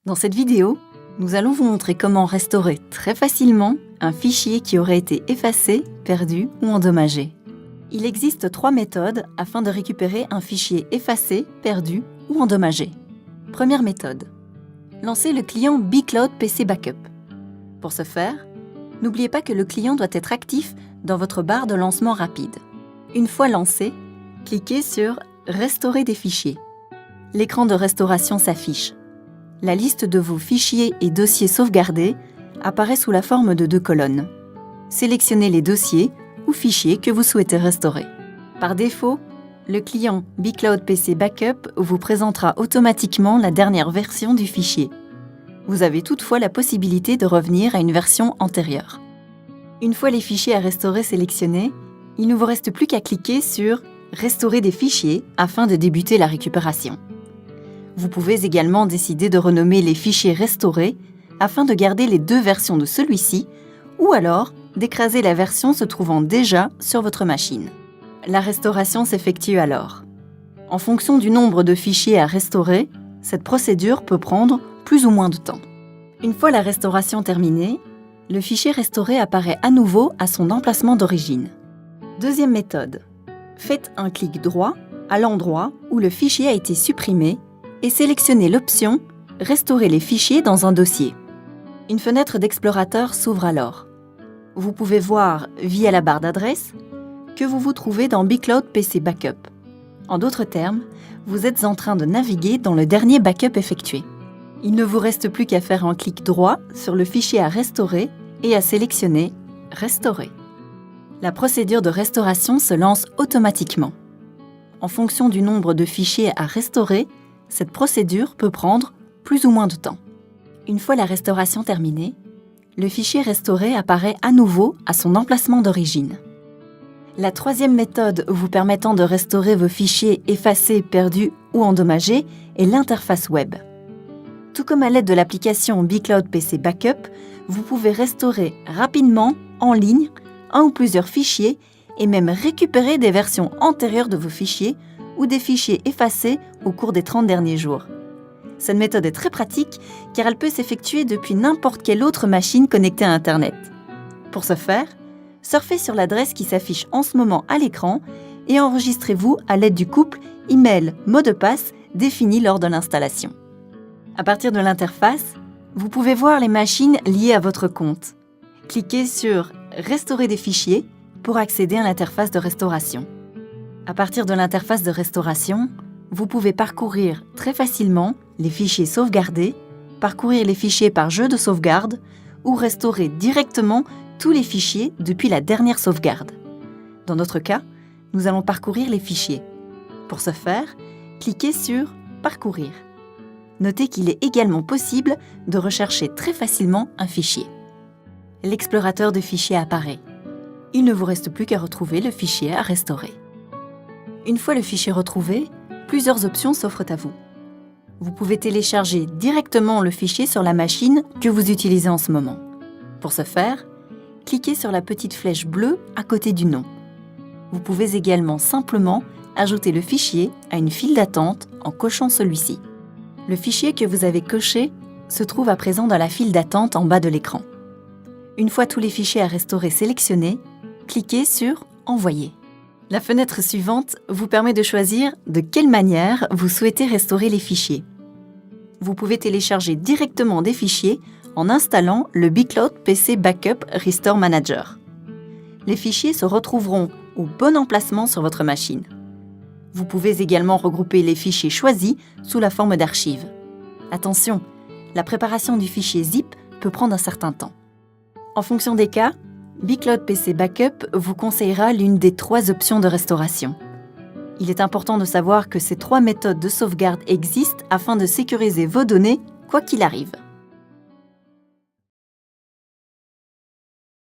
Dans cette vidéo, nous allons vous montrer comment restaurer très facilement un fichier qui aurait été effacé, perdu ou endommagé. Il existe 3 méthodes afin de récupérer un fichier effacé, perdu ou endommagé. Première méthode. Lancez le client bCloud PC Backup. Pour ce faire, n'oubliez pas que le client doit être actif dans votre barre de lancement rapide. Une fois lancé, cliquez sur « Restaurer des fichiers ». L'écran de restauration s'affiche. La liste de vos fichiers et dossiers sauvegardés apparaît sous la forme de 2 colonnes. Sélectionnez les dossiers ou fichiers que vous souhaitez restaurer. Par défaut, le client bCloud PC Backup vous présentera automatiquement la dernière version du fichier. Vous avez toutefois la possibilité de revenir à une version antérieure. Une fois les fichiers à restaurer sélectionnés, il ne vous reste plus qu'à cliquer sur « Restaurer des fichiers » afin de débuter la récupération. Vous pouvez également décider de renommer les fichiers restaurés afin de garder les 2 versions de celui-ci ou alors d'écraser la version se trouvant déjà sur votre machine. La restauration s'effectue alors. En fonction du nombre de fichiers à restaurer, cette procédure peut prendre plus ou moins de temps. Une fois la restauration terminée, le fichier restauré apparaît à nouveau à son emplacement d'origine. Deuxième méthode. Faites un clic droit à l'endroit où le fichier a été supprimé et sélectionnez l'option « Restaurer les fichiers dans un dossier ». Une fenêtre d'explorateur s'ouvre alors. Vous pouvez voir, via la barre d'adresse, que vous vous trouvez dans bCloud PC Backup. En d'autres termes, vous êtes en train de naviguer dans le dernier backup effectué. Il ne vous reste plus qu'à faire un clic droit sur le fichier à restaurer et à sélectionner « Restaurer ». La procédure de restauration se lance automatiquement. En fonction du nombre de fichiers à restaurer, cette procédure peut prendre plus ou moins de temps. Une fois la restauration terminée, le fichier restauré apparaît à nouveau à son emplacement d'origine. La troisième méthode vous permettant de restaurer vos fichiers effacés, perdus ou endommagés est l'interface web. Tout comme à l'aide de l'application bCloud PC Backup, vous pouvez restaurer rapidement, en ligne, un ou plusieurs fichiers et même récupérer des versions antérieures de vos fichiers ou des fichiers effacés au cours des 30 derniers jours. Cette méthode est très pratique car elle peut s'effectuer depuis n'importe quelle autre machine connectée à Internet. Pour ce faire, surfez sur l'adresse qui s'affiche en ce moment à l'écran et enregistrez-vous à l'aide du couple email mot de passe défini lors de l'installation. À partir de l'interface, vous pouvez voir les machines liées à votre compte. Cliquez sur « Restaurer des fichiers » pour accéder à l'interface de restauration. À partir de l'interface de restauration, vous pouvez parcourir très facilement les fichiers sauvegardés, parcourir les fichiers par jeu de sauvegarde ou restaurer directement tous les fichiers depuis la dernière sauvegarde. Dans notre cas, nous allons parcourir les fichiers. Pour ce faire, cliquez sur « Parcourir ». Notez qu'il est également possible de rechercher très facilement un fichier. L'explorateur de fichiers apparaît. Il ne vous reste plus qu'à retrouver le fichier à restaurer. Une fois le fichier retrouvé, plusieurs options s'offrent à vous. Vous pouvez télécharger directement le fichier sur la machine que vous utilisez en ce moment. Pour ce faire, cliquez sur la petite flèche bleue à côté du nom. Vous pouvez également simplement ajouter le fichier à une file d'attente en cochant celui-ci. Le fichier que vous avez coché se trouve à présent dans la file d'attente en bas de l'écran. Une fois tous les fichiers à restaurer sélectionnés, cliquez sur « Envoyer ». La fenêtre suivante vous permet de choisir de quelle manière vous souhaitez restaurer les fichiers. Vous pouvez télécharger directement des fichiers en installant le bCloud PC Backup Restore Manager. Les fichiers se retrouveront au bon emplacement sur votre machine. Vous pouvez également regrouper les fichiers choisis sous la forme d'archives. Attention, la préparation du fichier zip peut prendre un certain temps. En fonction des cas, bCloud PC Backup vous conseillera l'une des 3 options de restauration. Il est important de savoir que ces 3 méthodes de sauvegarde existent afin de sécuriser vos données quoi qu'il arrive.